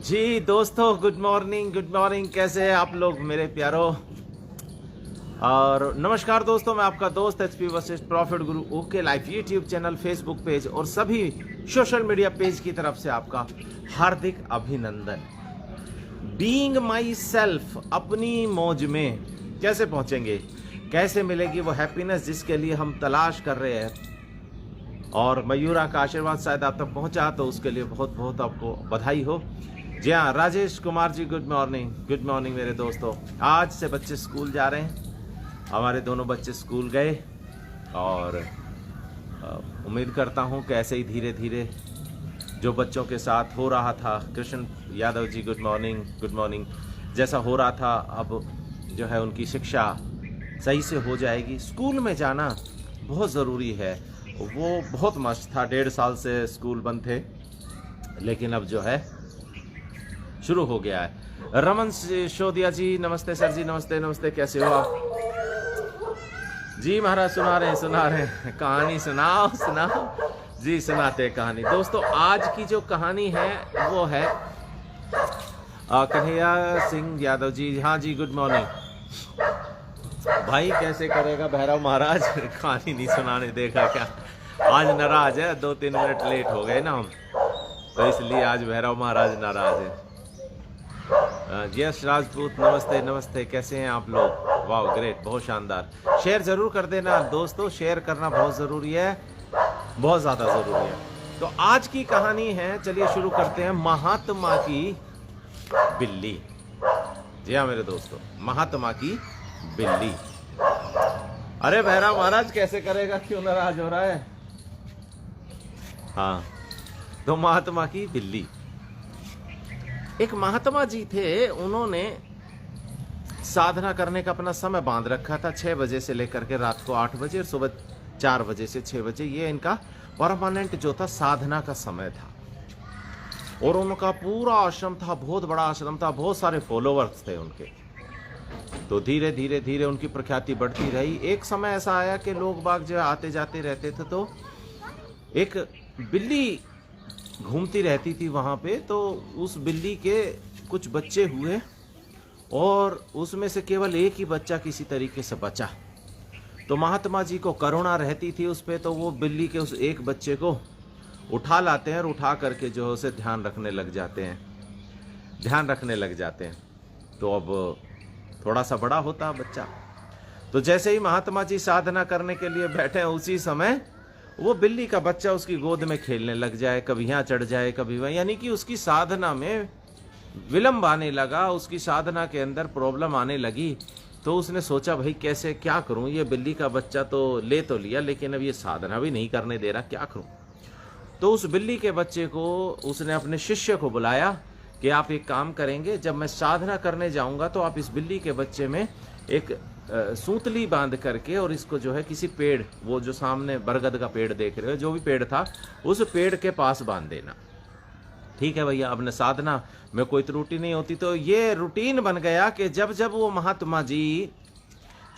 जी दोस्तों, good morning. कैसे हैं आप लोग मेरे प्यारो। और नमस्कार दोस्तों, मैं आपका दोस्त एचपी वशिष्ठ प्रॉफिट गुरु okay life YouTube channel, Facebook page और सभी सोशल मीडिया पेज की तरफ से आपका हार्दिक अभिनंदन। बीइंग माई सेल्फ, अपनी मौज में कैसे पहुंचेंगे, कैसे मिलेगी वो हैप्पीनेस जिसके लिए हम तलाश कर रहे हैं, और मयूरा का आशीर्वाद शायद आप तक पहुंचा तो उसके लिए बहुत बहुत आपको बधाई हो। जी हाँ, राजेश कुमार जी, गुड मॉर्निंग मेरे दोस्तों। आज से बच्चे स्कूल जा रहे हैं, हमारे दोनों बच्चे स्कूल गए और उम्मीद करता हूँ कि ऐसे ही धीरे धीरे जो बच्चों के साथ हो रहा था, कृष्ण यादव जी गुड मॉर्निंग, जैसा हो रहा था अब जो है उनकी शिक्षा सही से हो जाएगी। स्कूल में जाना बहुत ज़रूरी है, वो बहुत मस्त था। 1.5 साल से स्कूल बंद थे, लेकिन अब जो है शुरू हो गया है। रमन सिसोदिया जी, नमस्ते सर जी, नमस्ते, कैसे हो आप जी? महाराज सुना रहे हैं कहानी, सुनाओ जी, सुनाते कहानी। दोस्तों, आज की जो कहानी है वो है कन्हैया सिंह यादव जी। हाँ जी, गुड मॉर्निंग भाई। कैसे करेगा भैरव महाराज, कहानी नहीं सुनाने देगा क्या? आज नाराज है, 2-3 मिनट लेट हो गए ना हम, तो इसलिए आज भैरव महाराज नाराज है। यस राजपूत, नमस्ते, कैसे हैं आप लोग? वाह, ग्रेट, बहुत शानदार। शेयर जरूर कर देना दोस्तों, शेयर करना बहुत ज़रूरी है, बहुत ज़्यादा ज़रूरी है। तो आज की कहानी है, चलिए शुरू करते हैं। महात्मा की बिल्ली। जी हाँ मेरे दोस्तों, महात्मा की बिल्ली। अरे भैरव महाराज कैसे करेगा, क्यों नाराज हो रहा है? हाँ, तो महात्मा की बिल्ली। एक महात्मा जी थे, उन्होंने साधना करने का अपना समय बांध रखा था। 6 बजे से लेकर के रात को 8 बजे और सुबह 4 बजे से 6 बजे, ये इनका परमानेंट जो था साधना का समय था। और उनका पूरा आश्रम था, बहुत बड़ा आश्रम था, बहुत सारे फॉलोवर्स थे उनके। तो धीरे धीरे उनकी प्रख्याति बढ़ती रही। एक समय ऐसा आया कि लोग बाग जो आते जाते रहते थे, तो एक बिल्ली घूमती रहती थी वहाँ पे। तो उस बिल्ली के कुछ बच्चे हुए और उसमें से केवल एक ही बच्चा किसी तरीके से बचा। तो महात्मा जी को करुणा रहती थी उस पे, तो वो बिल्ली के उस एक बच्चे को उठा लाते हैं और उठा करके जो उसे ध्यान रखने लग जाते हैं। तो अब थोड़ा सा बड़ा होता बच्चा, तो जैसे ही महात्मा जी साधना करने के लिए बैठे, उसी समय वो बिल्ली का बच्चा उसकी गोद में खेलने लग जाए, कभी यहाँ चढ़ जाए कभी वहाँ, यानी कि उसकी साधना में विलंब आने लगा, उसकी साधना के अंदर प्रॉब्लम आने लगी। तो उसने सोचा, भाई कैसे क्या करूं, ये बिल्ली का बच्चा तो लिया, लेकिन अब ये साधना भी नहीं करने दे रहा, क्या करूं? तो उस बिल्ली के बच्चे को उसने अपने शिष्य को बुलाया कि आप एक काम करेंगे, जब मैं साधना करने जाऊंगा तो आप इस बिल्ली के बच्चे में एक सूतली बांध करके और इसको जो है किसी पेड़, वो जो सामने बरगद का पेड़ देख रहे हो, जो भी पेड़ था उस पेड़ के पास बांध देना। ठीक है भैया। अपने साधना में कोई त्रुटि नहीं होती। तो ये रूटीन बन गया कि जब जब वो महात्मा जी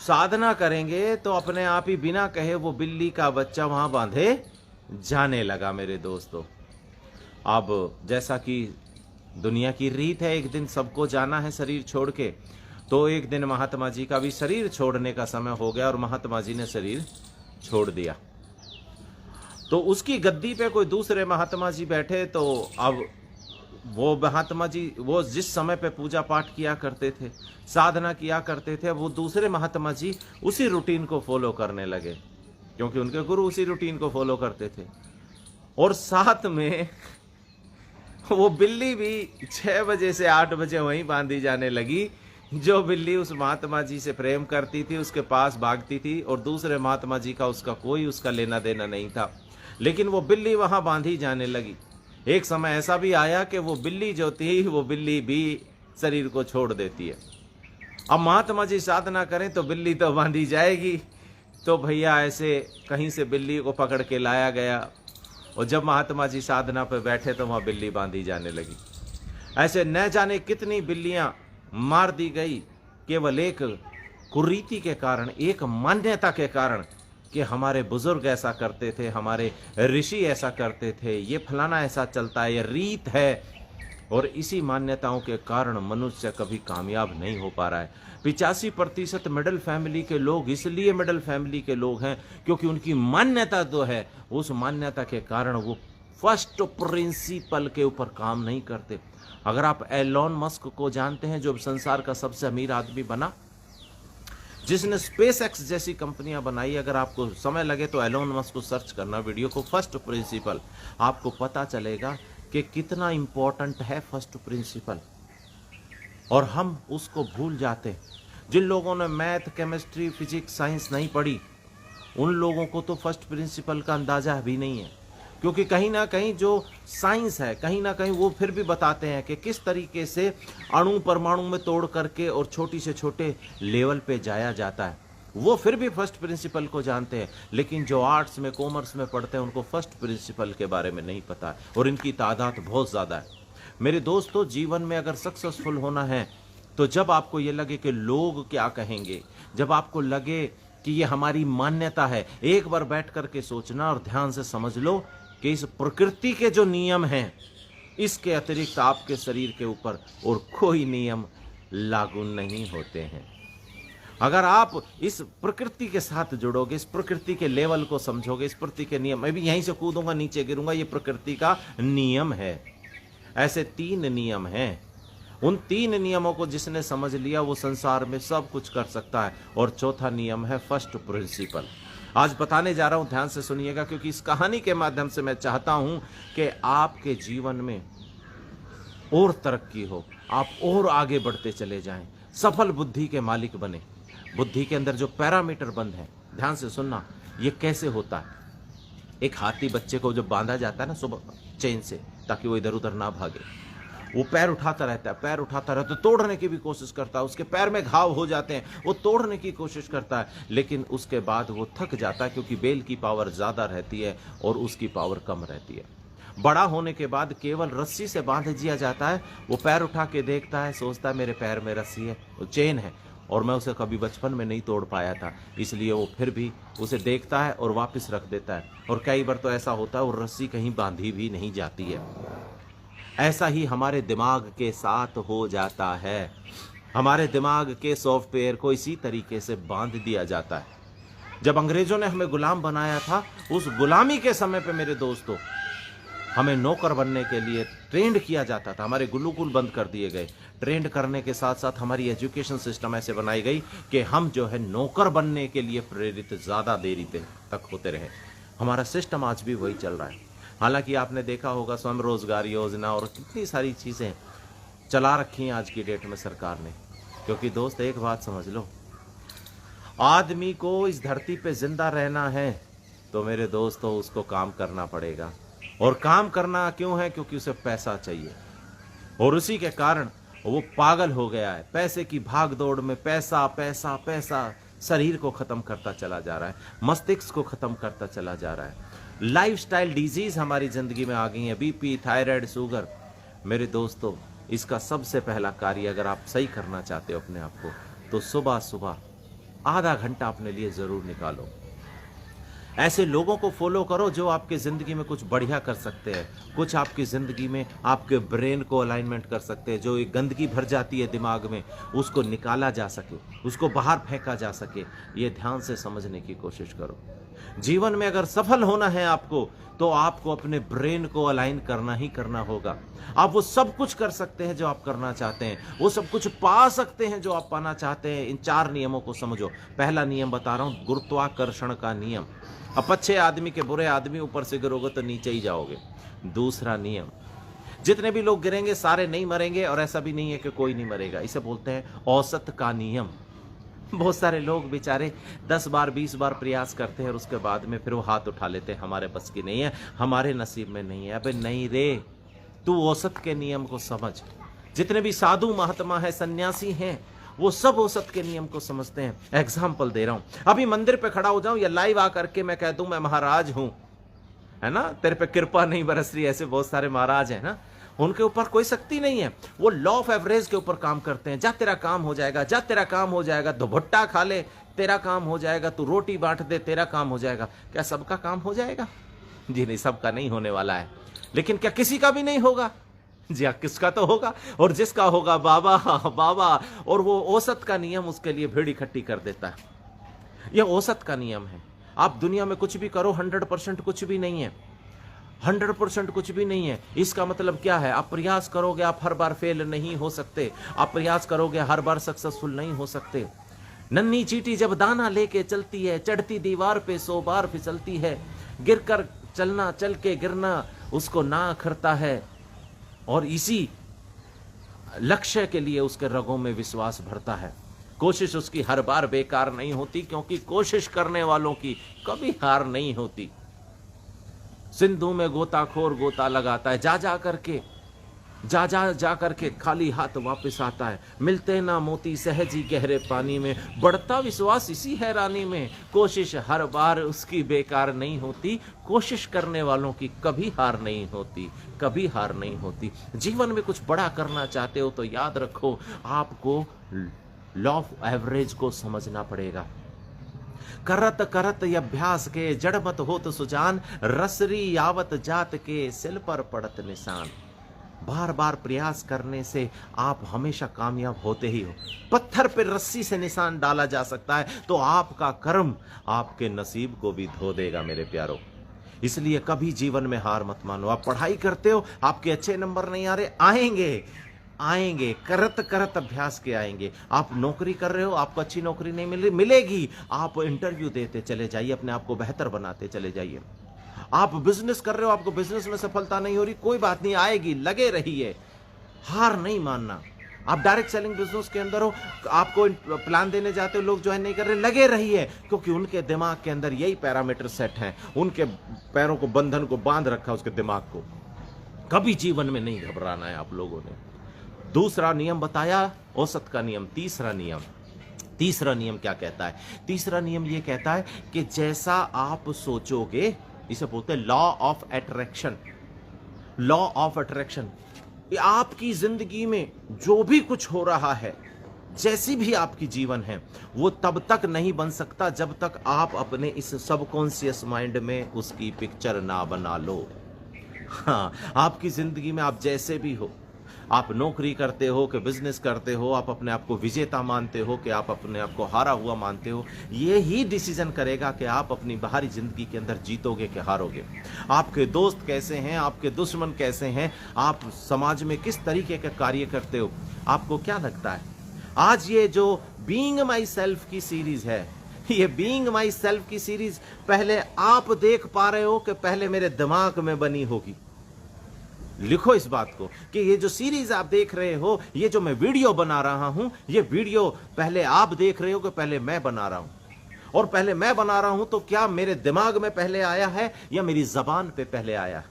साधना करेंगे तो अपने आप ही बिना कहे वो बिल्ली का बच्चा वहां बांधे जाने लगा मेरे दोस्तों। अब जैसा कि दुनिया की रीत है, एक दिन सबको जाना है शरीर छोड़ के। तो एक दिन महात्मा जी का भी शरीर छोड़ने का समय हो गया और महात्मा जी ने शरीर छोड़ दिया। तो उसकी गद्दी पे कोई दूसरे महात्मा जी बैठे। तो अब वो महात्मा जी, वो जिस समय पे पूजा पाठ किया करते थे, साधना किया करते थे, वो दूसरे महात्मा जी उसी रूटीन को फॉलो करने लगे, क्योंकि उनके गुरु उसी रूटीन को फॉलो करते थे। और साथ में वो बिल्ली भी 6 बजे से 8 बजे वहीं बांधी जाने लगी। जो बिल्ली उस महात्मा जी से प्रेम करती थी, उसके पास भागती थी, और दूसरे महात्मा जी का उसका लेना देना नहीं था, लेकिन वो बिल्ली वहां बांधी जाने लगी। एक समय ऐसा भी आया कि वो बिल्ली जो थी, वो बिल्ली भी शरीर को छोड़ देती है। अब महात्मा जी साधना करें तो बिल्ली तो बांधी जाएगी। तो भैया ऐसे कहीं से बिल्ली को पकड़ के लाया गया, और जब महात्मा जी साधना पे बैठे तो वहां बिल्ली बांधी जाने लगी। ऐसे न जाने कितनी बिल्लियां मार दी गई, केवल एक कुरीति के कारण, एक मान्यता के कारण कि हमारे बुजुर्ग ऐसा करते थे, हमारे ऋषि ऐसा करते थे, ये फलाना ऐसा चलता है, ये रीत है, और इसी मान्यताओं के कारण मनुष्य कभी कामयाब नहीं हो पा रहा है। 85% मिडिल फैमिली के लोग इसलिए मिडिल फैमिली के लोग हैं क्योंकि उनकी मान्यता जो है, उस मान्यता के कारण वो फर्स्ट प्रिंसिपल के ऊपर काम नहीं करते। अगर आप एलोन मस्क को जानते हैं, जो संसार का सबसे अमीर आदमी बना, जिसने स्पेस एक्स जैसी कंपनियां बनाई, अगर आपको समय लगे तो एलोन मस्क को सर्च करना वीडियो को, फर्स्ट प्रिंसिपल, आपको पता चलेगा कि कितना इंपॉर्टेंट है फर्स्ट प्रिंसिपल। और हम उसको भूल जाते हैं। जिन लोगों ने मैथ, केमिस्ट्री, फिजिक्स, साइंस नहीं पढ़ी, उन लोगों को तो फर्स्ट प्रिंसिपल का अंदाजा भी नहीं है, क्योंकि कहीं ना कहीं जो साइंस है, कहीं ना कहीं वो फिर भी बताते हैं कि किस तरीके से अणु परमाणु में तोड़ करके और छोटी से छोटे लेवल पे जाया जाता है, वो फिर भी फर्स्ट प्रिंसिपल को जानते हैं। लेकिन जो आर्ट्स में, कॉमर्स में पढ़ते हैं, उनको फर्स्ट प्रिंसिपल के बारे में नहीं पता है, और इनकी तादाद बहुत ज़्यादा है। मेरे दोस्तों, जीवन में अगर सक्सेसफुल होना है तो जब आपको ये लगे कि लोग क्या कहेंगे, जब आपको लगे कि ये हमारी मान्यता है, एक बार बैठ करके सोचना और ध्यान से समझ लो कि इस प्रकृति के जो नियम हैं, इसके अतिरिक्त आपके शरीर के ऊपर और कोई नियम लागू नहीं होते हैं। अगर आप इस प्रकृति के साथ जुड़ोगे, इस प्रकृति के लेवल को समझोगे, इस प्रकृति के नियम, मैं भी यहीं से कूदूंगा नीचे गिरूंगा, ये प्रकृति का नियम है। ऐसे 3 नियम हैं। उन 3 नियमों को जिसने समझ लिया वो संसार में सब कुछ कर सकता है। और चौथा नियम है फर्स्ट प्रिंसिपल। आज बताने जा रहा हूं, ध्यान से सुनिएगा, क्योंकि इस कहानी के माध्यम से मैं चाहता हूं कि आपके जीवन में और तरक्की हो, आप और आगे बढ़ते चले जाएं, सफल बुद्धि के मालिक बने। बुद्धि के अंदर जो पैरामीटर बंद है, ध्यान से सुनना, ये कैसे होता है। एक हाथी बच्चे को जब बांधा जाता है ना सुबह चेन से, ताकि वो इधर उधर ना भागे, वो पैर उठाता रहता है, पैर उठाता रहता है, तोड़ने की भी कोशिश करता है, उसके पैर में घाव हो जाते हैं, वो तोड़ने की कोशिश करता है, लेकिन उसके बाद वो थक जाता है, क्योंकि बैल की पावर ज़्यादा रहती है और उसकी पावर कम रहती है। बड़ा होने के बाद केवल रस्सी से बांध दिया जाता है, वो पैर उठा के देखता है, सोचता है मेरे पैर में रस्सी है, वो चेन है, और मैं उसे कभी बचपन में नहीं तोड़ पाया था, इसलिए वो फिर भी उसे देखता है और वापस रख देता है। और कई बार तो ऐसा होता है वो रस्सी कहीं बांधी भी नहीं जाती है। ऐसा ही हमारे दिमाग के साथ हो जाता है। हमारे दिमाग के सॉफ्टवेयर को इसी तरीके से बांध दिया जाता है। जब अंग्रेजों ने हमें गुलाम बनाया था, उस गुलामी के समय पे मेरे दोस्तों, हमें नौकर बनने के लिए ट्रेंड किया जाता था। हमारे गुरुकुल बंद कर दिए गए। ट्रेंड करने के साथ साथ हमारी एजुकेशन सिस्टम ऐसे बनाई गई कि हम जो है नौकर बनने के लिए प्रेरित ज़्यादा देरी तक होते रहे। हमारा सिस्टम आज भी वही चल रहा है। हालांकि आपने देखा होगा स्वयं रोजगार योजना और कितनी सारी चीज़ें चला रखी हैं आज की डेट में सरकार ने। क्योंकि दोस्त एक बात समझ लो, आदमी को इस धरती पे जिंदा रहना है तो मेरे दोस्तों उसको काम करना पड़ेगा। और काम करना क्यों है? क्योंकि उसे पैसा चाहिए, और उसी के कारण वो पागल हो गया है। पैसे की भाग दौड़ में पैसा पैसा पैसा शरीर को खत्म करता चला जा रहा है, मस्तिष्क को खत्म करता चला जा रहा है। लाइफस्टाइल डिजीज हमारी जिंदगी में आ गई है, बीपी, थायराइड, शुगर। मेरे दोस्तों, इसका सबसे पहला कार्य अगर आप सही करना चाहते हो अपने आप को, तो सुबह सुबह आधा घंटा अपने लिए जरूर निकालो। ऐसे लोगों को फॉलो करो जो आपके ज़िंदगी में कुछ बढ़िया कर सकते हैं, कुछ आपकी ज़िंदगी में आपके ब्रेन को अलाइनमेंट कर सकते हैं। जो एक गंदगी भर जाती है दिमाग में, उसको निकाला जा सके, उसको बाहर फेंका जा सके, ये ध्यान से समझने की कोशिश करो। जीवन में अगर सफल होना है आपको, तो आपको अपने ब्रेन को अलाइन करना ही करना होगा। आप वो सब कुछ कर सकते हैं जो आप करना चाहते हैं, वो सब कुछ पा सकते हैं जो आप पाना चाहते हैं। इन 4 नियमों को समझो। पहला नियम बता रहा हूं, गुरुत्वाकर्षण का नियम। अब अच्छे आदमी के बुरे आदमी ऊपर से गिरोगे तो नीचे ही जाओगे। दूसरा नियम, जितने भी लोग गिरेंगे सारे नहीं मरेंगे, और ऐसा भी नहीं है कि कोई नहीं मरेगा। इसे बोलते हैं औसत का नियम। बहुत सारे लोग बेचारे 10 बार 20 बार प्रयास करते हैं और उसके बाद में फिर वो हाथ उठा लेते हैं, हमारे बस की नहीं है, हमारे नसीब में नहीं है। अबे नहीं रे, तू औसत के नियम को समझ। जितने भी साधु महात्मा है, सन्यासी हैं, वो सब औसत के नियम को समझते हैं। एग्जाम्पल दे रहा हूं, अभी मंदिर पे खड़ा हो जाऊं या लाइव आकर के मैं कह दूं मैं महाराज हूं, है ना, तेरे पे कृपा नहीं बरस रही, ऐसे बहुत सारे महाराज हैं ना, उनके ऊपर कोई शक्ति नहीं है। वो लॉ ऑफ एवरेज के ऊपर काम करते हैं। जा तेरा काम हो जाएगा, जा तेरा काम हो जाएगा, तो भुट्टा खा ले तेरा काम हो जाएगा, तू रोटी बांट दे तेरा काम हो जाएगा। क्या सबका काम हो जाएगा? जी नहीं, सबका नहीं होने वाला है। लेकिन क्या किसी का भी नहीं होगा? जी हाँ, किसका तो होगा, और जिसका होगा बाबा बाबा, और वो औसत का नियम उसके लिए भीड़ इकट्ठी कर देता है। यह औसत का नियम है। आप दुनिया में कुछ भी करो, 100% कुछ भी नहीं है, 100% कुछ भी नहीं है। इसका मतलब क्या है? आप प्रयास करोगे, आप हर बार फेल नहीं हो सकते। आप प्रयास करोगे, हर बार सक्सेसफुल नहीं हो सकते। नन्ही चींटी जब दाना लेके चलती है, चढ़ती दीवार पे 100 बार फिसलती है। गिरकर चलना, चल के गिरना उसको ना अखरता है, और इसी लक्ष्य के लिए उसके रगों में विश्वास भरता है। कोशिश उसकी हर बार बेकार नहीं होती, क्योंकि कोशिश करने वालों की कभी हार नहीं होती। सिंधु में गोताखोर गोता लगाता है, जा करके खाली हाथ वापस आता है। मिलते ना मोती सहज ही गहरे पानी में, बढ़ता विश्वास इसी हैरानी में। कोशिश हर बार उसकी बेकार नहीं होती, कोशिश करने वालों की कभी हार नहीं होती, कभी हार नहीं होती। जीवन में कुछ बड़ा करना चाहते हो तो याद रखो, आपको लॉ ऑफ एवरेज को समझना पड़ेगा। करत करत अभ्यास के जड़ मत होत सुजान, रसरी यावत जात के सिल पर पड़त निशान। बार बार प्रयास करने से आप हमेशा कामयाब होते ही हो। पत्थर पर रस्सी से निशान डाला जा सकता है, तो आपका कर्म आपके नसीब को भी धो देगा मेरे प्यारों। इसलिए कभी जीवन में हार मत मानो। आप पढ़ाई करते हो, आपके अच्छे नंबर नहीं आ रहे, आएंगे, करत करत अभ्यास के आएंगे। आप नौकरी कर रहे हो, आपको अच्छी नौकरी नहीं मिल रही, मिलेगी। आप इंटरव्यू देते चले जाइए, अपने आप को बेहतर बनाते चले जाइए। आप बिजनेस कर रहे हो, आपको बिजनेस में सफलता नहीं हो रही, कोई बात नहीं, आएगी, लगे रहिए, हार नहीं मानना। आप डायरेक्ट सेलिंग बिजनेस के अंदर हो, आपको प्लान देने जाते हो, लोग ज्वाइन नहीं कर रहे, लगे रहिए, क्योंकि उनके दिमाग के अंदर यही पैरामीटर सेट हैं। उनके पैरों को, बंधन को बांध रखा उसके दिमाग को। कभी जीवन में नहीं घबराना है आप लोगों ने। दूसरा नियम बताया, औसत का नियम। तीसरा नियम क्या कहता है? तीसरा नियम यह कहता है कि जैसा आप सोचोगे, इसे बोलते हैं law of attraction. Law of attraction, आपकी जिंदगी में जो भी कुछ हो रहा है, जैसी भी आपकी जीवन है, वो तब तक नहीं बन सकता जब तक आप अपने इस सबकॉन्शियस माइंड में उसकी पिक्चर ना बना लो। हाँ, आपकी जिंदगी में आप जैसे भी हो, आप नौकरी करते हो कि बिजनेस करते हो, आप अपने आप को विजेता मानते हो कि आप अपने आप को हारा हुआ मानते हो, ये ही डिसीजन करेगा कि आप अपनी बाहरी जिंदगी के अंदर जीतोगे कि हारोगे। आपके दोस्त कैसे हैं, आपके दुश्मन कैसे हैं, आप समाज में किस तरीके के कार्य करते हो। आपको क्या लगता है, आज ये जो बीइंग माई सेल्फ की सीरीज है, ये बीइंग माई सेल्फ की सीरीज पहले आप देख पा रहे हो कि पहले मेरे दिमाग में बनी होगी? लिखो इस बात को कि ये जो सीरीज आप देख रहे हो, ये जो मैं वीडियो बना रहा हूं, ये वीडियो पहले आप देख रहे हो कि पहले मैं बना रहा हूं? और पहले मैं बना रहा हूं तो क्या मेरे दिमाग में पहले आया है या मेरी जबान पे पहले आया?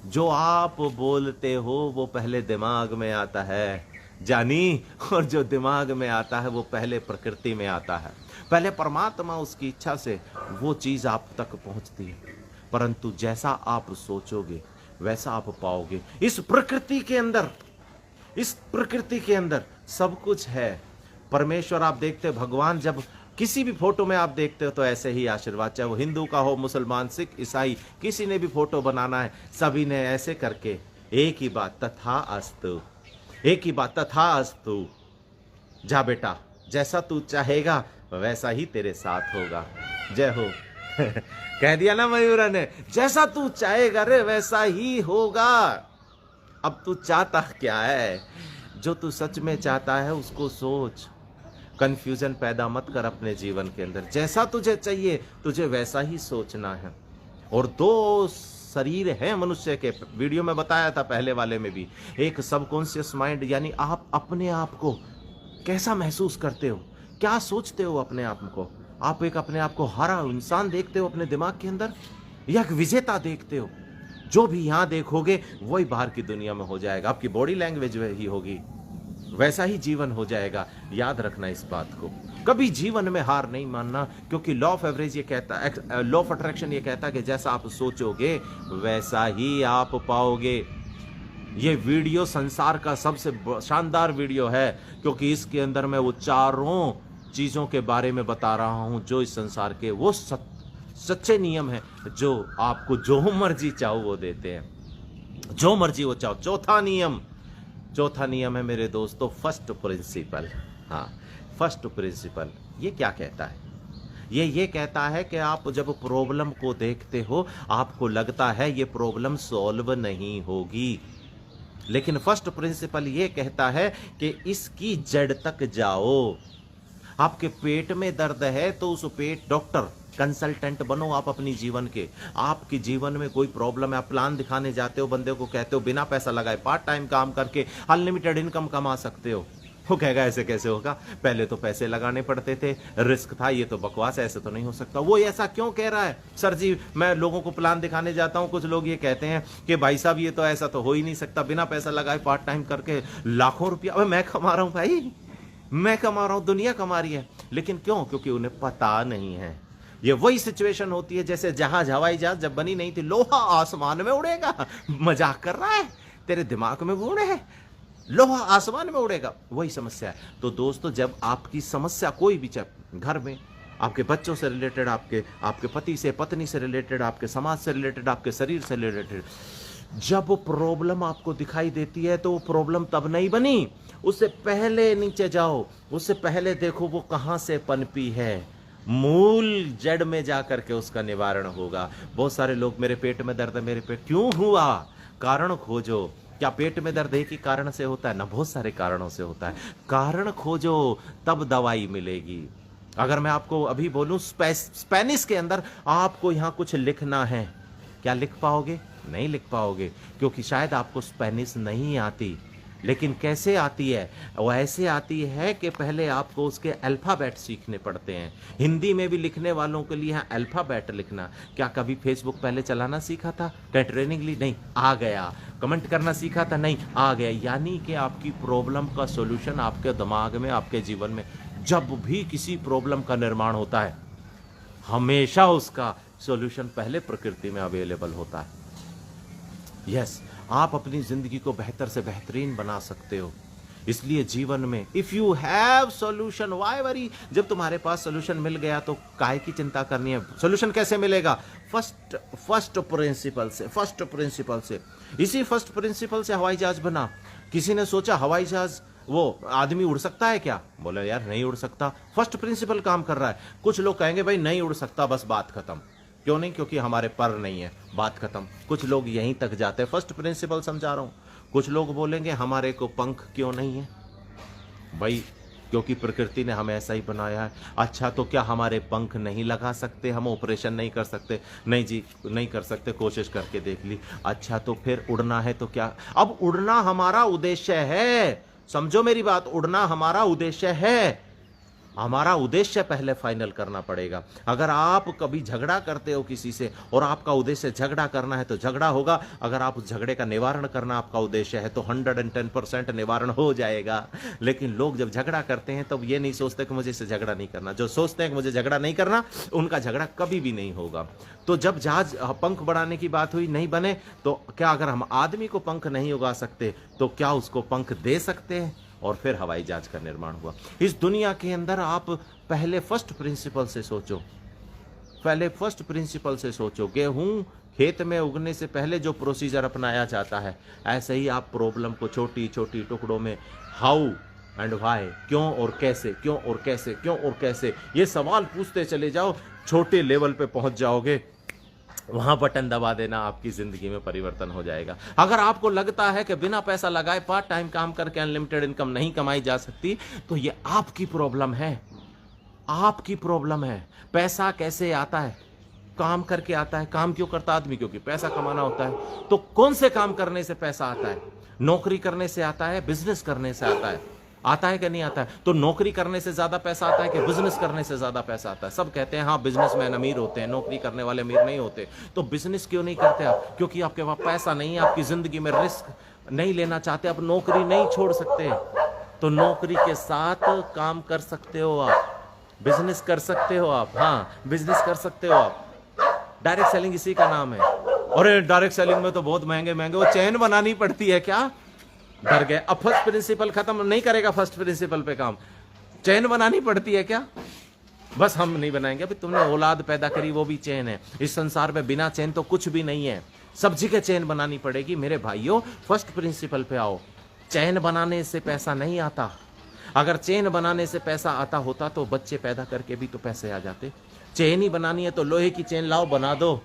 जो आप बोलते हो वो पहले दिमाग में आता है जानी, और जो दिमाग में आता है वो पहले प्रकृति में आता है। पहले परमात्मा उसकी इच्छा से वो चीज आप तक पहुंचती है, परंतु जैसा आप सोचोगे वैसा आप पाओगे। इस प्रकृति के अंदर सब कुछ है। परमेश्वर आप देखते हो, भगवान जब किसी भी फोटो में आप देखते हो तो ऐसे ही आशीर्वाद, चाहे वो हिंदू का हो, मुसलमान, सिख, ईसाई, किसी ने भी फोटो बनाना है, सभी ने ऐसे करके एक ही बात, तथास्तु, एक ही बात, तथास्तु। जा बेटा, जैसा तू चाहेगा वैसा ही तेरे साथ होगा। जय हो। कह दिया ना मयूरा ने, जैसा तू चाहेगा रे वैसा ही होगा। अब तू चाहता क्या है? जो तू सच में चाहता है उसको सोच। कंफ्यूजन पैदा मत कर अपने जीवन के अंदर। जैसा तुझे चाहिए तुझे वैसा ही सोचना है। और दो शरीर हैं मनुष्य के, वीडियो में बताया था पहले वाले में भी। एक सबकॉन्शियस माइंड, यानी आप अपने आप को कैसा महसूस करते हो, क्या सोचते हो अपने आप को। आप एक अपने आप को हारा इंसान देखते हो अपने दिमाग के अंदर, या एक विजेता देखते हो? जो भी यहां देखोगे वही बाहर की दुनिया में हो जाएगा। आपकी बॉडी लैंग्वेज वही होगी, वैसा ही जीवन हो जाएगा। याद रखना इस बात को। कभी जीवन में हार नहीं मानना, क्योंकि लॉ ऑफ एवरेज ये कहता है, लॉ ऑफ अट्रैक्शन ये कहता है कि जैसा आप सोचोगे वैसा ही आप पाओगे। ये वीडियो संसार का सबसे शानदार वीडियो है, क्योंकि इसके अंदर मैं वो चारों चीजों के बारे में बता रहा हूं जो इस संसार के वो सच्चे नियम हैं, जो आपको जो मर्जी चाहो वो देते हैं। जो मर्जी हो चाहो। चौथा नियम है मेरे दोस्तों, फर्स्ट प्रिंसिपल। हाँ, फर्स्ट प्रिंसिपल ये क्या कहता है? ये कहता है कि आप जब प्रॉब्लम को देखते हो, आपको लगता है ये प्रॉब्लम सॉल्व नहीं होगी, लेकिन फर्स्ट प्रिंसिपल ये कहता है कि इसकी जड़ तक जाओ। आपके पेट में दर्द है तो उस पेट डॉक्टर कंसल्टेंट बनो आप अपनी जीवन के। आपके जीवन में कोई प्रॉब्लम है, आप प्लान दिखाने जाते हो, बंदे को कहते हो बिना पैसा लगाए पार्ट टाइम काम करके अनलिमिटेड इनकम कमा सकते हो। वो कहेगा ऐसे कैसे होगा, पहले तो पैसे लगाने पड़ते थे, रिस्क था, ये तो बकवास है, ऐसे तो नहीं हो सकता। वो ऐसा क्यों कह रहा है? सर जी मैं लोगों को प्लान दिखाने जाता हूं, कुछ लोग ये कहते हैं कि भाई साहब ये तो ऐसा तो हो ही नहीं सकता, बिना पैसा लगाए पार्ट टाइम करके लाखों रुपया। अबे मैं कमा रहा हूं भाई, मैं कमा रहा हूं, दुनिया कमा रही है, लेकिन क्यों? क्योंकि उन्हें पता नहीं है। ये वही सिचुएशन होती है जैसे जहाज, हवाई जहाज जब बनी नहीं थी, लोहा आसमान में उड़ेगा। मजाक कर रहा है? तेरे दिमाग में गुण है? लोहा आसमान में उड़ेगा, वही समस्या है। तो दोस्तों जब आपकी समस्या कोई भी, चाहे घर में आपके बच्चों से रिलेटेड, आपके पति से पत्नी से रिलेटेड, आपके समाज से रिलेटेड, आपके शरीर से रिलेटेड, जब वो प्रॉब्लम आपको दिखाई देती है तो वो प्रॉब्लम तब नहीं बनी, उससे पहले नीचे जाओ, उससे पहले देखो वो कहां से पनपी है, मूल जड़ में जाकर के उसका निवारण होगा। बहुत सारे लोग मेरे पेट में दर्द है, मेरे पेट क्यों हुआ, कारण खोजो। क्या पेट में दर्द एक ही कारण से होता है? ना, बहुत सारे कारणों से होता है। कारण खोजो तब दवाई मिलेगी। अगर मैं आपको अभी बोलूं स्पेनिश के अंदर आपको यहां कुछ लिखना है, क्या लिख पाओगे? नहीं लिख पाओगे, क्योंकि शायद आपको स्पेनिश नहीं आती। लेकिन कैसे आती है? वो ऐसे आती है कि पहले आपको उसके अल्फाबेट सीखने पड़ते हैं। हिंदी में भी लिखने वालों के लिए अल्फाबेट लिखना। क्या कभी फेसबुक पहले चलाना सीखा था? क्या ट्रेनिंग ली? नहीं, आ गया। कमेंट करना सीखा था? नहीं, आ गया। यानी कि आपकी प्रॉब्लम का सॉल्यूशन आपके दिमाग में, आपके जीवन में जब भी किसी प्रॉब्लम का निर्माण होता है, हमेशा उसका सॉल्यूशन पहले प्रकृति में अवेलेबल होता है। यस, आप अपनी जिंदगी को बेहतर से बेहतरीन बना सकते हो। इसलिए जीवन में if you have solution why worry, जब तुम्हारे पास सॉल्यूशन मिल गया तो काहे की चिंता करनी है? सॉल्यूशन कैसे मिलेगा? फर्स्ट प्रिंसिपल से। इसी फर्स्ट प्रिंसिपल से हवाई जहाज बना। किसी ने सोचा हवाई जहाज, वो आदमी उड़ सकता है क्या? बोले यार नहीं उड़ सकता। फर्स्ट प्रिंसिपल काम कर रहा है। कुछ लोग कहेंगे भाई नहीं उड़ सकता, बस बात खत्म। क्यों नहीं? क्योंकि हमारे पर नहीं है, बात खत्म। कुछ लोग यहीं तक जाते हैं, फर्स्ट प्रिंसिपल समझा रहा हूं। कुछ लोग बोलेंगे हमारे को पंख क्यों नहीं है? भाई क्योंकि प्रकृति ने हमें ऐसा ही बनाया है। अच्छा तो क्या हमारे पंख नहीं लगा सकते? हम ऑपरेशन नहीं कर सकते? नहीं जी नहीं कर सकते, कोशिश करके देख ली। अच्छा तो फिर उड़ना है तो क्या? अब उड़ना हमारा उद्देश्य है, समझो मेरी बात, उड़ना हमारा उद्देश्य है। हमारा उद्देश्य पहले फाइनल करना पड़ेगा। अगर आप कभी झगड़ा करते हो किसी से और आपका उद्देश्य झगड़ा करना है तो झगड़ा होगा। अगर आप उस झगड़े का निवारण करना आपका उद्देश्य है तो 110% निवारण हो जाएगा। लेकिन लोग जब झगड़ा करते हैं तब ये नहीं सोचते कि मुझे इससे झगड़ा नहीं करना। जो सोचते हैं कि मुझे झगड़ा नहीं करना, उनका झगड़ा कभी भी नहीं होगा। तो जब जहाज पंख बढ़ाने की बात हुई, नहीं बने, तो क्या अगर हम आदमी को पंख नहीं उगा सकते तो क्या उसको पंख दे सकते हैं? और फिर हवाई जहाज का निर्माण हुआ। इस दुनिया के अंदर आप पहले फर्स्ट प्रिंसिपल से सोचो, पहले फर्स्ट प्रिंसिपल से सोचो। गेहूं खेत में उगने से पहले जो प्रोसीजर अपनाया जाता है, ऐसे ही आप प्रॉब्लम को छोटी छोटी टुकड़ों में हाउ एंड व्हाई, क्यों और कैसे, क्यों और कैसे, क्यों और कैसे, ये सवाल पूछते चले जाओ, छोटे लेवल पे पहुंच जाओगे। वहां बटन दबा देना, आपकी जिंदगी में परिवर्तन हो जाएगा। अगर आपको लगता है कि बिना पैसा लगाए पार्ट टाइम काम करके अनलिमिटेड इनकम नहीं कमाई जा सकती, तो ये आपकी प्रॉब्लम है, आपकी प्रॉब्लम है। पैसा कैसे आता है? काम करके आता है। काम क्यों करता आदमी? क्योंकि पैसा कमाना होता है। तो कौन से काम करने से पैसा आता है? नौकरी करने से आता है, बिजनेस करने से आता है? आता है कि नहीं आता है? तो नौकरी करने से ज्यादा पैसा आता है कि बिजनेस करने से ज्यादा पैसा आता है? सब कहते हैं हाँ बिजनेसमैन अमीर होते हैं, नौकरी करने वाले अमीर नहीं होते। तो बिजनेस क्यों नहीं करते आप? क्योंकि आपके पास पैसा नहीं है, आपकी जिंदगी में रिस्क नहीं लेना चाहते, आप नौकरी नहीं छोड़ सकते। तो नौकरी के साथ काम कर सकते हो आप, बिजनेस कर सकते हो आप। हाँ बिजनेस कर सकते हो आप। डायरेक्ट सेलिंग इसी का नाम है। और डायरेक्ट सेलिंग में तो बहुत महंगे महंगे वो चेन बनानी पड़ती है। क्या डर गए? अब फर्स्ट प्रिंसिपल खत्म नहीं करेगा, फर्स्ट प्रिंसिपल पे काम चेन बनानी पड़ती है क्या? बस हम नहीं बनाएंगे। अभी तुमने औलाद पैदा करी, वो भी चैन है। इस संसार में बिना चैन तो कुछ भी नहीं है, सब्जी के चैन बनानी पड़ेगी। मेरे भाइयों, फर्स्ट प्रिंसिपल पे आओ। चैन बनाने से पैसा नहीं आता। अगर चैन बनाने से पैसा आता होता तो बच्चे पैदा करके भी तो पैसे आ जाते। चैन ही बनानी है तो लोहे की चैन लाओ, बना दो,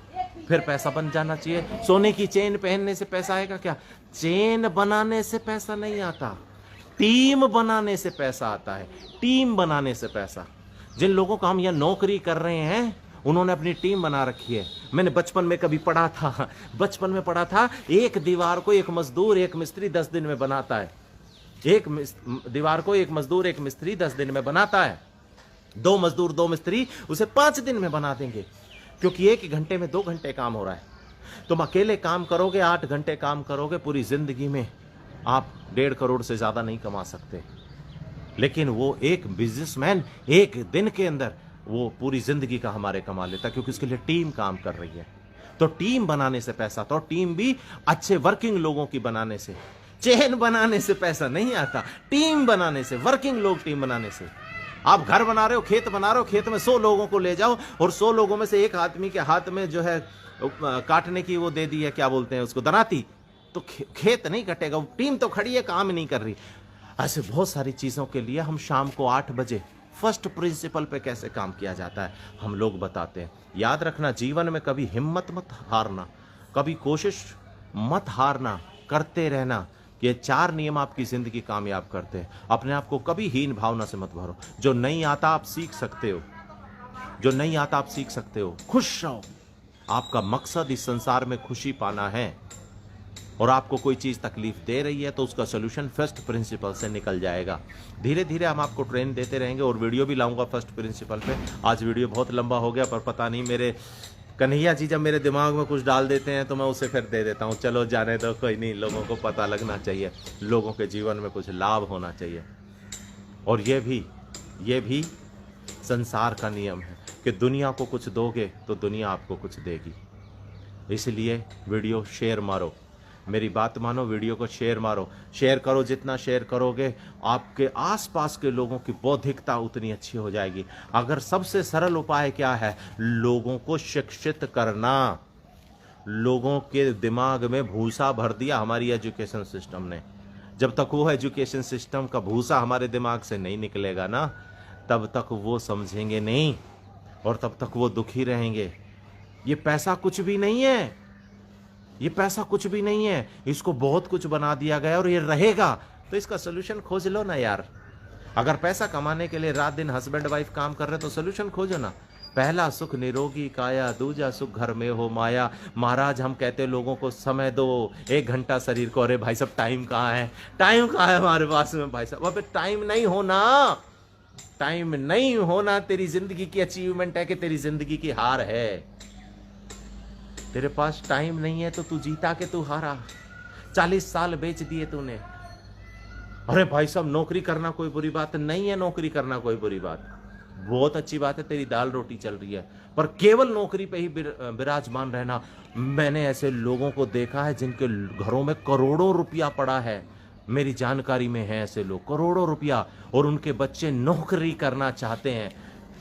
फिर पैसा बन जाना चाहिए। सोने की चैन पहनने से पैसा आएगा क्या? चैन बनाने से पैसा नहीं आता, टीम बनाने से पैसा आता है। टीम बनाने से पैसा। जिन लोगों का हम यह नौकरी कर रहे हैं, उन्होंने अपनी टीम बना रखी है। मैंने बचपन में कभी पढ़ा था, एक दीवार को एक मजदूर एक मिस्त्री 10 दिन में बनाता है। एक दीवार को एक मजदूर एक मिस्त्री 10 दिन में बनाता है। 2 मजदूर 2 मिस्त्री उसे 5 दिन में बना देंगे, क्योंकि 1 घंटे में 2 घंटे काम हो रहा है। तुम अकेले काम करोगे, 8 घंटे काम करोगे, पूरी जिंदगी में आप 1.5 करोड़ से ज्यादा नहीं कमा सकते। लेकिन वो एक बिजनेसमैन 1 दिन के अंदर वो पूरी जिंदगी का हमारे कमा लेता, क्योंकि उसके लिए टीम काम कर रही है। तो टीम बनाने से पैसा आता, और टीम भी अच्छे वर्किंग लोगों की बनाने से। चेन बनाने से पैसा नहीं आता, टीम बनाने से, वर्किंग लोग टीम बनाने से। आप घर बना रहे हो, खेत बना रहे हो, खेत में 100 लोगों को ले जाओ और 100 लोगों में से एक आदमी के हाथ में जो है काटने की वो दे दी है, क्या बोलते हैं उसको, दराती, तो खेत नहीं कटेगा। टीम तो खड़ी है, काम नहीं कर रही। ऐसे बहुत सारी चीजों के लिए हम शाम को 8 बजे फर्स्ट प्रिंसिपल पे कैसे काम किया जाता है हम लोग बताते हैं। याद रखना, जीवन में कभी हिम्मत मत हारना, कभी कोशिश मत हारना, करते रहना। ये 4 नियम आपकी जिंदगी कामयाब करते हैं। अपने आप को कभी हीन भावना से मत भरो। जो नहीं आता आप सीख सकते हो, जो नहीं आता आप सीख सकते हो। खुश रहो। आपका मकसद इस संसार में खुशी पाना है, और आपको कोई चीज तकलीफ दे रही है तो उसका सोल्यूशन फर्स्ट प्रिंसिपल से निकल जाएगा। धीरे धीरे हम आपको ट्रेन देते रहेंगे, और वीडियो भी लाऊंगा फर्स्ट प्रिंसिपल पे। आज वीडियो बहुत लंबा हो गया, पर पता नहीं मेरे कन्हैया जी जब मेरे दिमाग में कुछ डाल देते हैं तो मैं उसे फिर दे देता हूँ। चलो जाने दो, कोई नहीं, लोगों को पता लगना चाहिए, लोगों के जीवन में कुछ लाभ होना चाहिए। और ये भी संसार का नियम है कि दुनिया को कुछ दोगे तो दुनिया आपको कुछ देगी। इसलिए वीडियो शेयर मारो, मेरी बात मानो, वीडियो को शेयर मारो, शेयर करो। जितना शेयर करोगे आपके आसपास के लोगों की बौद्धिकता उतनी अच्छी हो जाएगी। अगर सबसे सरल उपाय क्या है, लोगों को शिक्षित करना। लोगों के दिमाग में भूसा भर दिया हमारी एजुकेशन सिस्टम ने। जब तक वो एजुकेशन सिस्टम का भूसा हमारे दिमाग से नहीं निकलेगा ना, तब तक वो समझेंगे नहीं, और तब तक वो दुखी रहेंगे। ये पैसा कुछ भी नहीं है, ये पैसा कुछ भी नहीं है, इसको बहुत कुछ बना दिया गया और ये रहेगा। तो इसका सोल्यूशन खोज लो ना यार। अगर पैसा कमाने के लिए रात दिन हस्बैंड वाइफ काम कर रहे तो सोल्यूशन खोजो ना। पहला सुख निरोगी काया, दूजा सुख घर में हो माया। महाराज हम कहते लोगों को समय दो 1 घंटा शरीर को। अरे भाई साहब टाइम कहाँ है, टाइम कहाँ है हमारे पास में भाई साहब। अबे टाइम नहीं होना, टाइम नहीं होना तेरी जिंदगी की अचीवमेंट है कि तेरी जिंदगी की हार है। तेरे पास टाइम नहीं है तो तू जीता के तू हारा। 40 साल बेच दिए तूने। अरे भाई साहब नौकरी करना कोई बुरी बात नहीं है, नौकरी करना कोई बुरी बात, बहुत अच्छी बात है, तेरी दाल रोटी चल रही है, पर केवल नौकरी पे ही विराजमान रहना। मैंने ऐसे लोगों को देखा है जिनके घरों में करोड़ों रुपया पड़ा है, मेरी जानकारी में है ऐसे लोग, करोड़ों रुपया, और उनके बच्चे नौकरी करना चाहते हैं,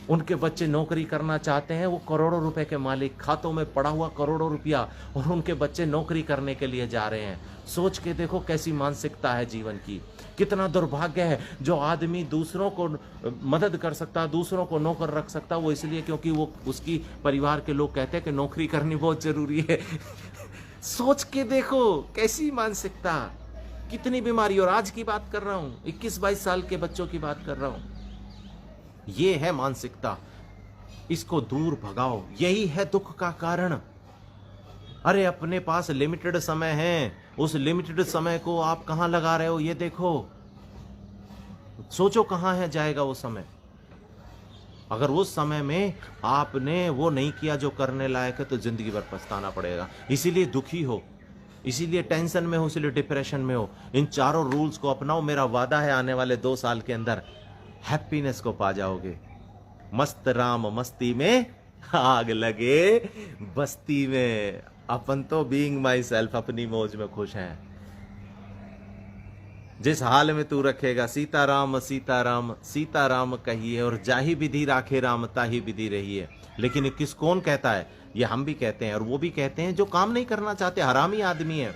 उनके बच्चे नौकरी करना चाहते हैं, वो करोड़ों रुपए के मालिक, खातों में पड़ा हुआ करोड़ों रुपया, और उनके बच्चे नौकरी करने के लिए जा रहे हैं। सोच के देखो कैसी मानसिकता है जीवन की। कितना दुर्भाग्य है जो आदमी दूसरों को मदद कर सकता, दूसरों को नौकर रख सकता, वो इसलिए क्योंकि वो उसकी परिवार के लोग कहते हैं कि नौकरी करनी बहुत जरूरी है। सोच के देखो कैसी मानसिकता, कितनी बीमारी। और आज की बात कर रहा हूं, 21-22 साल के बच्चों की बात कर रहा हूं। ये है मानसिकता, इसको दूर भगाओ, यही है दुख का कारण। अरे अपने पास लिमिटेड समय है, उस लिमिटेड समय को आप कहां लगा रहे हो ये देखो, सोचो कहां है जाएगा वो समय। अगर उस समय में आपने वो नहीं किया जो करने लायक है तो जिंदगी भर पछताना पड़ेगा। इसीलिए दुखी हो, इसीलिए टेंशन में हो, इसीलिए डिप्रेशन में हो। इन चारों रूल्स को अपनाओ, मेरा वादा है आने वाले 2 साल के अंदर हैप्पीनेस को पा जाओगे। मस्त राम मस्ती में आग लगे बस्ती में। अपन तो बीइंग माई सेल्फ, अपनी मौज में खुश हैं। जिस हाल में तू रखेगा सीताराम सीताराम सीताराम कहिए, और जाहि विधि राखे राम ताहि विधि रही है। लेकिन ये किस कौन कहता है? ये हम भी कहते हैं, और वो भी कहते हैं जो काम नहीं करना चाहते, हरामी आदमी है,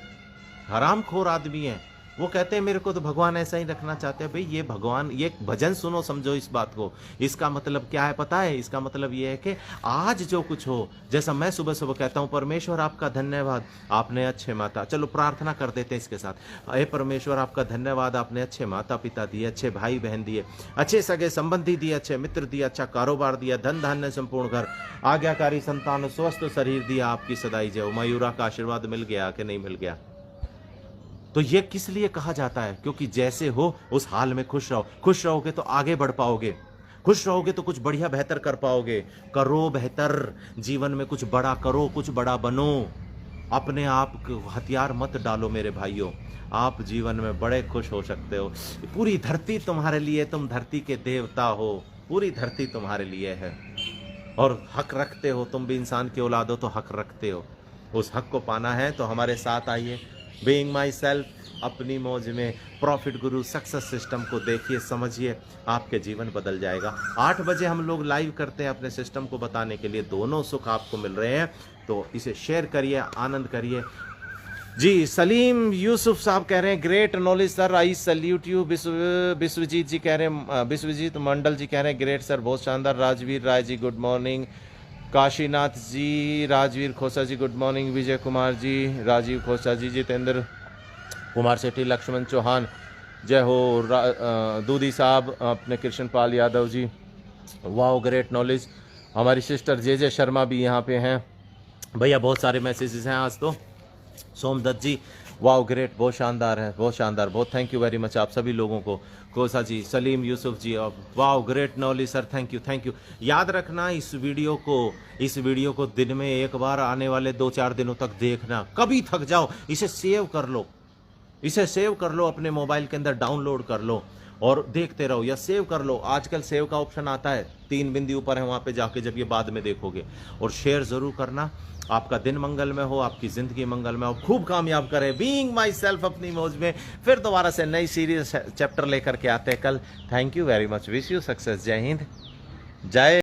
हरामखोर आदमी है। वो कहते हैं मेरे को तो भगवान ऐसा ही रखना चाहते हैं। भाई ये भगवान, ये भजन सुनो, समझो इस बात को। इसका मतलब क्या है पता है? इसका मतलब ये है कि आज जो कुछ हो, जैसा मैं सुबह सुबह कहता हूँ, परमेश्वर आपका धन्यवाद, आपने अच्छे माता, चलो प्रार्थना कर देते हैं इसके साथ। अरे परमेश्वर आपका धन्यवाद, आपने अच्छे माता पिता दिए, अच्छे भाई बहन दिए, अच्छे सगे संबंधी दिए, अच्छे मित्र दिए, अच्छा कारोबार दिया, धन धान्य संपूर्ण घर, आज्ञाकारी संतान, स्वस्थ शरीर दिया, आपकी सदाई जय। मयूरा का आशीर्वाद मिल गया कि नहीं मिल गया? तो ये किस लिए कहा जाता है? क्योंकि जैसे हो उस हाल में खुश रहो। खुश रहोगे तो आगे बढ़ पाओगे, खुश रहोगे तो कुछ बढ़िया बेहतर कर पाओगे। करो बेहतर, जीवन में कुछ बड़ा करो, कुछ बड़ा बनो। अपने आप को हथियार मत डालो मेरे भाइयों, आप जीवन में बड़े खुश हो सकते हो। पूरी धरती तुम्हारे लिए, तुम धरती के देवता हो, पूरी धरती तुम्हारे लिए है। और हक रखते हो, तुम भी इंसान की औलाद हो तो हक रखते हो। उस हक को पाना है तो हमारे साथ आइए। बीइंग माई सेल्फ, अपनी मौज में, प्रॉफिट गुरु सक्सेस सिस्टम को देखिए, समझिए, आपके जीवन बदल जाएगा। 8 बजे हम लोग लाइव करते हैं अपने सिस्टम को बताने के लिए, दोनों सुख आपको मिल रहे हैं, तो इसे शेयर करिए, आनंद करिए। जी सलीम यूसुफ साहब कह रहे हैं great knowledge sir, I salute you. Vishwajeet ji कह रहे हैं, विश्वजीत मंडल जी कह रहे हैं ग्रेट सर, बहुत शानदार। Rajveer Rai ji good morning. काशीनाथ जी, राजवीर खोसा जी गुड मॉर्निंग। विजय कुमार जी, राजीव खोसा जी, जितेंद्र कुमार सेठी, लक्ष्मण चौहान जय हो। दूधी साहब, अपने कृष्ण पाल Yadav ji, wow great knowledge. हमारी सिस्टर जे शर्मा भी यहाँ पे हैं। भैया बहुत सारे मैसेजेस हैं आज तो। सोमदत्त जी, वाओ ग्रेट, बहुत शानदार है, बहुत शानदार, बहुत थैंक यू वेरी मच आप सभी लोगों को। Kosa ji, Salim Yusuf ji, wow great knowledge sir, thank you thank you. याद रखना इस वीडियो को दिन में एक बार, आने वाले 2-4 दिनों तक देखना, कभी थक जाओ इसे सेव कर लो, इसे सेव कर लो, अपने मोबाइल के अंदर डाउनलोड कर लो और देखते रहो, या सेव कर लो। आजकल सेव का ऑप्शन आता है, 3 बिंदी ऊपर है, वहां पे जाके जब ये बाद में देखोगे। और शेयर जरूर करना। आपका दिन मंगल में हो, आपकी जिंदगी मंगल में हो, खूब कामयाब करें। बीइंग माई सेल्फ अपनी मौज में फिर दोबारा से नई सीरीज चैप्टर लेकर के आते हैं कल। Thank you very much, wish you success. जय हिंद, जय